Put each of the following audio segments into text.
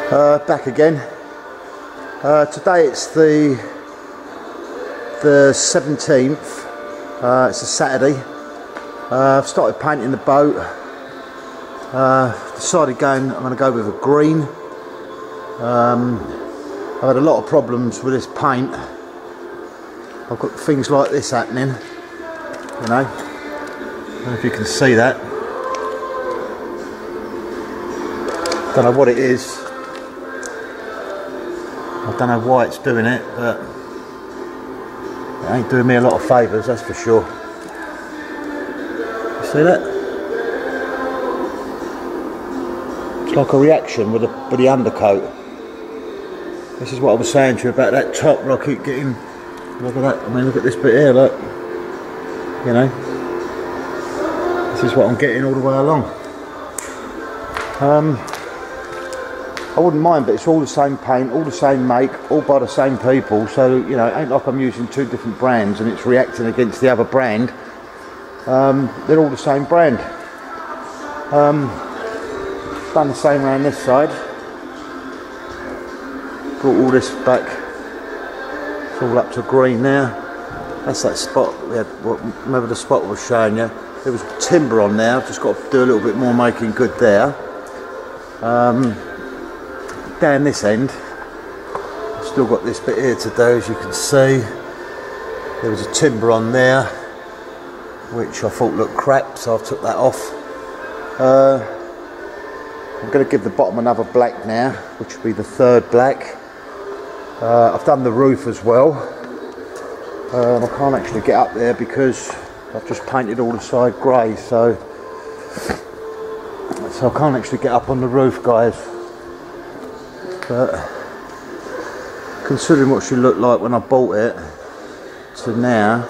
Back again. Today it's the 17th. It's a Saturday. I've started painting the boat. Decided I'm going to go with a green. I've had a lot of problems with this paint. I've got things like this happening, you know. I don't know if you can see that. Don't know what it is. I don't know why it's doing it, but it ain't doing me a lot of favours, that's for sure. You see that? It's like a reaction with the undercoat. This is what I was saying to you about that top where I keep getting. Look at that. I mean, look at this bit here. Look. You know. This is what I'm getting all the way along. I wouldn't mind, but it's all the same paint, all the same make, all by the same people, so you know, it ain't like I'm using two different brands and it's reacting against the other brand. They're all the same brand. Done the same around this side. Brought all this back. It's all up to green now. That's that spot we had. Remember the spot I was showing you? There was timber on there. I've just got to do a little bit more making good there. Down this end, I've still got this bit here to do, as you can see. There was a timber on there which I thought looked crap, so I've took that off. I'm going to give the bottom another black now, which will be the third black. I've done the roof as well. I can't actually get up there because I've just painted all the side grey, so I can't actually get up on the roof, guys. But considering what she looked like when I bought it to now,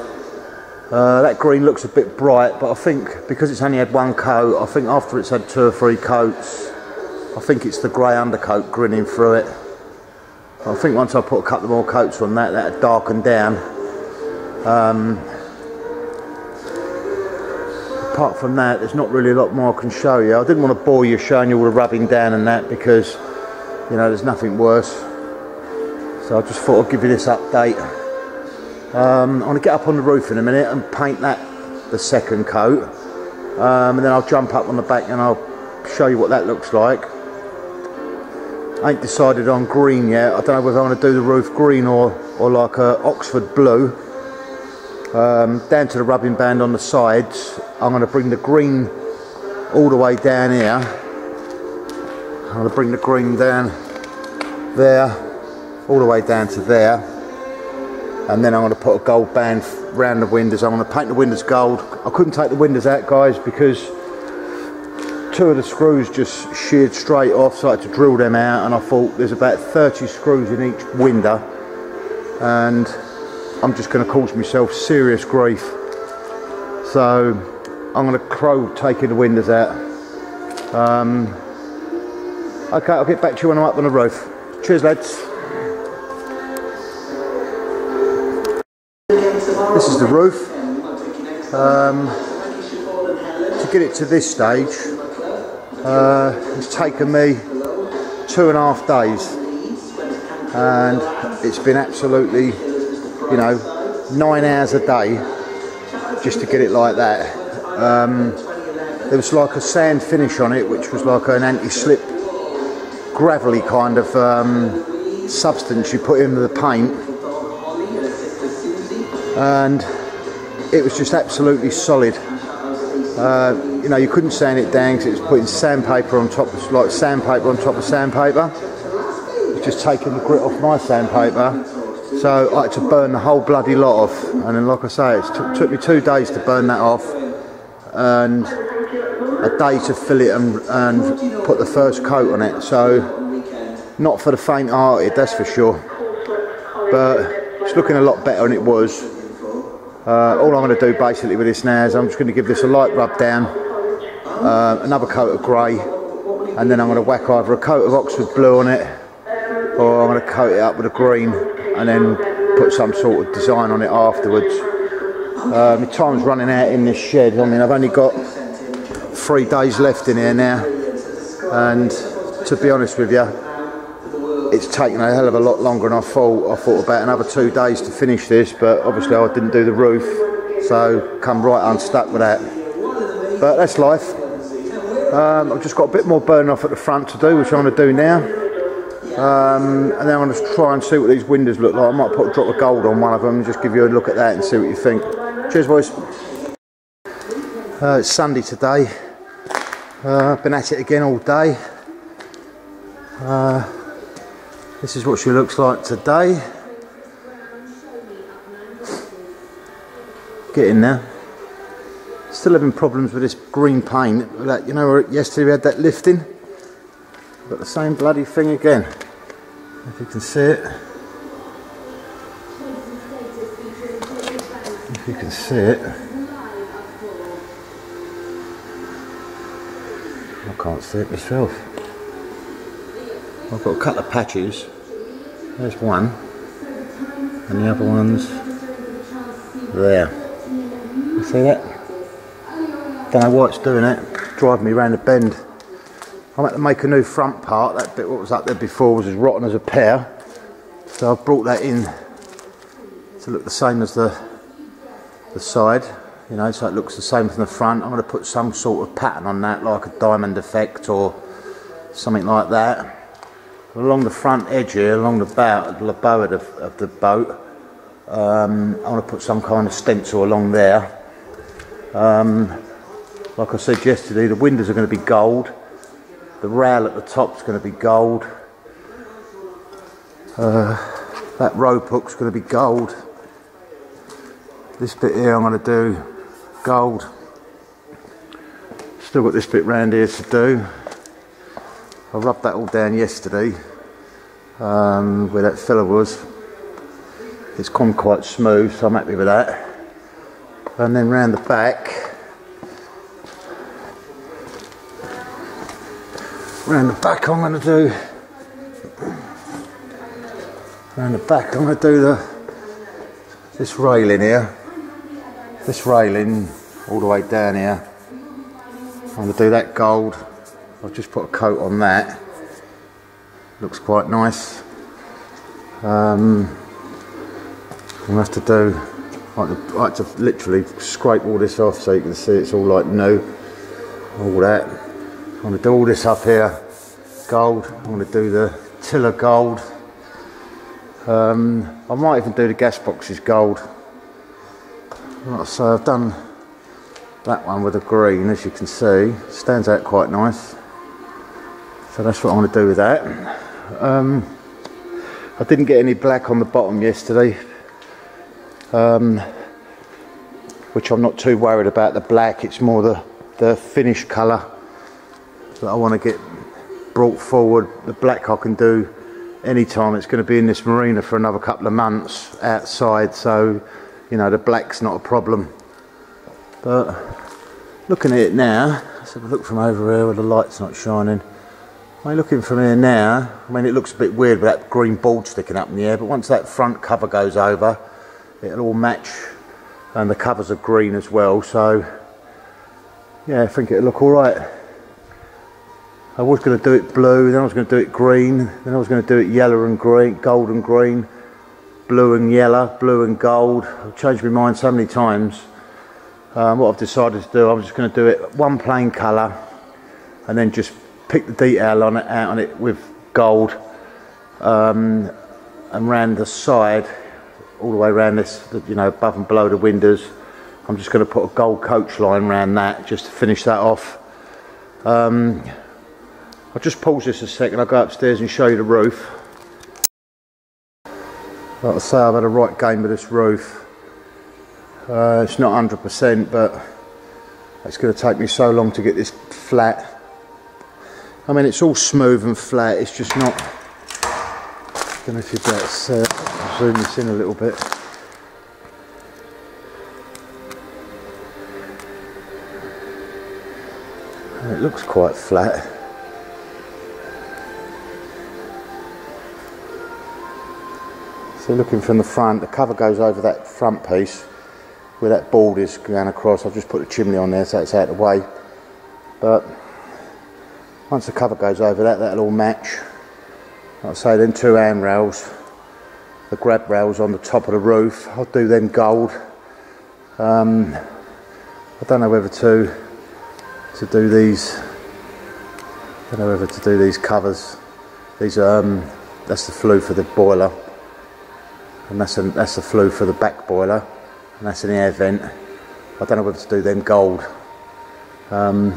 that green looks a bit bright, but I think because it's only had one coat, I think after it's had 2 or 3 coats, I think it's the grey undercoat grinning through it. I think once I put a couple more coats on that, that'll darken down. Apart from that, there's not really a lot more I can show you. I didn't want to bore you showing you all the rubbing down and that, because you know, there's nothing worse. So I just thought I'd give you this update. I'm going to get up on the roof in a minute and paint that the second coat. And then I'll jump up on the back and I'll show you what that looks like. I ain't decided on green yet. I don't know whether I want to do the roof green or like a Oxford blue. Down to the rubbing band on the sides. I'm going to bring the green all the way down here. I'm going to bring the green down there, all the way down to there, and then I'm going to put a gold band round the windows. I'm going to paint the windows gold. I couldn't take the windows out, guys, because 2 of the screws just sheared straight off, so I had to drill them out, and I thought there's about 30 screws in each window, and I'm just going to cause myself serious grief. So I'm going to crow taking the windows out. Okay, I'll get back to you when I'm up on the roof. Cheers, lads. This is the roof. To get it to this stage, it's taken me 2.5 days, and it's been absolutely, you know, 9 hours a day just to get it like that. There was like a sand finish on it, which was like an anti-slip gravelly kind of substance you put into the paint, and it was just absolutely solid. You know, you couldn't sand it down because it was putting sandpaper on top of, like sandpaper on top of sandpaper. It's just taking the grit off my sandpaper, so I had to burn the whole bloody lot off. And then, like I say, it took me 2 days to burn that off, and a day to fill it and put the first coat on it. So not for the faint-hearted, that's for sure, but it's looking a lot better than it was. All I'm going to do basically with this now is I'm just going to give this a light rub down, another coat of grey, and then I'm going to whack either a coat of Oxford blue on it, or I'm going to coat it up with a green and then put some sort of design on it afterwards. My time's running out in this shed. I mean, I've only got 3 days left in here now, and to be honest with you, it's taken a hell of a lot longer than I thought. I thought about another 2 days to finish this, but obviously I didn't do the roof, so come right unstuck with that. But that's life. I've just got a bit more burn off at the front to do, which I'm going to do now. And then I'm going to try and see what these windows look like. I might put a drop of gold on one of them and just give you a look at that and see what you think. Cheers, boys. It's Sunday today. I've been at it again all day. This is what she looks like today. Getting there. Still having problems with this green paint. Like, you know, yesterday we had that lifting. Got the same bloody thing again. If you can see it. If you can see it. I can't see it myself. I've got a couple of patches. There's one. And the other one's there. You see that? Don't know why it's doing it. Driving me around the bend. I'm had to make a new front part. That bit what was up there before was as rotten as a pear. So I've brought that in to look the same as the side. You know, so it looks the same from the front. I'm going to put some sort of pattern on that, like a diamond effect or something like that. Along the front edge here, along the bow of the boat, I'm going to put some kind of stencil along there. Like I said yesterday, the windows are going to be gold. The rail at the top is going to be gold. That rope hook's going to be gold. This bit here I'm going to do gold. Still got this bit round here to do. I rubbed that all down yesterday where that filler was. It's gone quite smooth, so I'm happy with that. And then round the back. Around the back I'm going to do this railing here, this railing all the way down here. I'm going to do that gold. I've just put a coat on that. Looks quite nice. I'm going to have to do, I like to literally scrape all this off so you can see it's all like new, all that. I'm going to do all this up here, gold. I'm going to do the tiller gold. I might even do the gas boxes gold. Like I say, I've done that one with the green, as you can see. Stands out quite nice. So that's what I'm going to do with that. I didn't get any black on the bottom yesterday, which I'm not too worried about the black. It's more the finish colour that I want to get brought forward. The black I can do anytime. It's going to be in this marina for another couple of months outside, so you know the black's not a problem. But looking at it now, let's have a look from over here where the light's not shining. I mean, looking from here now, I mean it looks a bit weird with that green board sticking up in the air, but once that front cover goes over, it'll all match, and the covers are green as well, so yeah, I think it'll look alright. I was going to do it blue, then I was going to do it green, then I was going to do it yellow and green, gold and green, blue and yellow, blue and gold. I've changed my mind so many times. What I've decided to do, I'm just going to do it one plain colour and then just pick the detail on it, out on it with gold, and round the side, all the way around this, you know, above and below the windows. I'm just going to put a gold coach line around that just to finish that off. I'll just pause this a second, I'll go upstairs and show you the roof. Like I say, I've had a right game with this roof. It's not 100%, but it's going to take me so long to get this flat. I mean, it's all smooth and flat, it's just not... I don't know if you'd better zoom this in a little bit. It looks quite flat. So looking from the front, the cover goes over that front piece where that board is going across. I've just put the chimney on there so it's out of the way. But once the cover goes over that, that'll all match. like I say, then 2 handrails, the grab rails on the top of the roof. I'll do them gold. I don't know whether to do these. I don't know whether to do these covers. These that's the flue for the boiler, and that's the flue for the back boiler, and that's an air vent. I don't know whether to do them gold. There's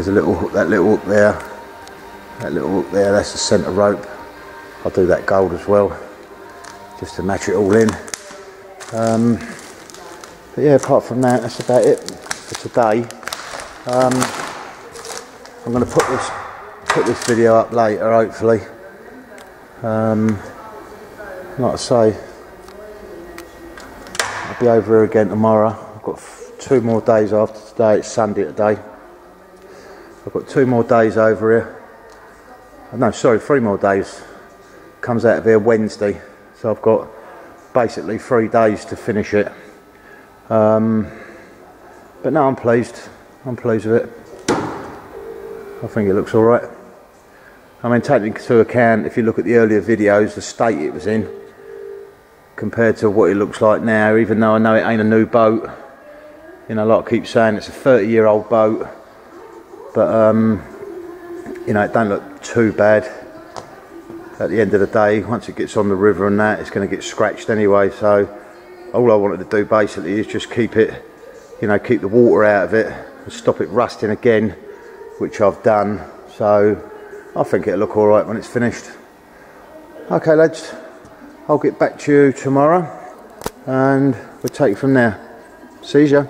a little hook, that little hook there, that's the centre rope. I'll do that gold as well, just to match it all in. But yeah, apart from that, that's about it for today. I'm going to put this video up later, hopefully. Like I say, I'll be over here again tomorrow. I've got 2 more days after today. It's Sunday today. I've got 2 more days over here. No, sorry, 3 more days. Comes out of here Wednesday, so I've got basically 3 days to finish it. But no, I'm pleased. I'm pleased with it. I think it looks all right. I mean, taking into account, if you look at the earlier videos, the state it was in compared to what it looks like now, even though I know it ain't a new boat. You know, like I keep saying, it's a 30-year-old boat, but you know, it don't look too bad. At the end of the day, once it gets on the river and that, it's going to get scratched anyway. So all I wanted to do basically is just keep it, you know, keep the water out of it and stop it rusting again, which I've done. So I think it'll look all right when it's finished. Okay, lads, I'll get back to you tomorrow and we'll take it from there. See ya.